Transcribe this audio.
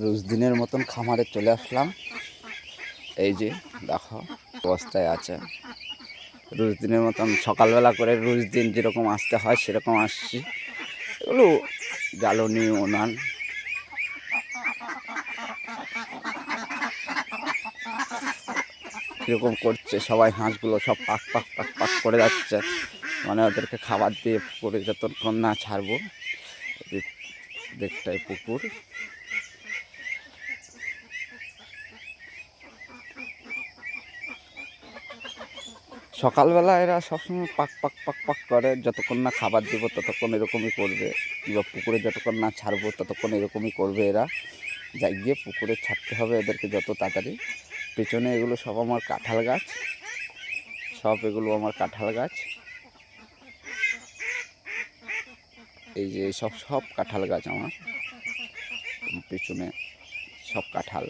রোজ দিনের মতন খামারে চলে আসলাম। এই যে দেখো অবস্থায় আছে। রোজ দিনের মতন সকালবেলা করে রোজ দিন যেরকম আসতে হয় সেরকম আসছি। এগুলো জ্বালনি উনান এরকম করছে সবাই। হাঁসগুলো সব পাক পাক পাক পাক করে যাচ্ছে, মানে ওদেরকে খাবার দিয়ে পুকুরে যতক্ষণ না ছাড়বো। দেখটাই পুকুর। সকালবেলা এরা সবসময় পাক পাক পাক পাক করে, যতক্ষণ না খাবার দিব ততক্ষণ এরকমই করবে, কিংবা পুকুরে যতক্ষণ না ছাড়বো ততক্ষণ এরকমই করবে এরা। যাই গিয়ে পুকুরে ছাড়তে হবে এদেরকে যত তাড়াতাড়ি। পেছনে এগুলো সব আমার কাঁঠাল গাছ, সব এগুলো আমার কাঁঠাল গাছ। এই যে সব কাঁঠাল গাছ আমার পেছনে, সব কাঁঠাল।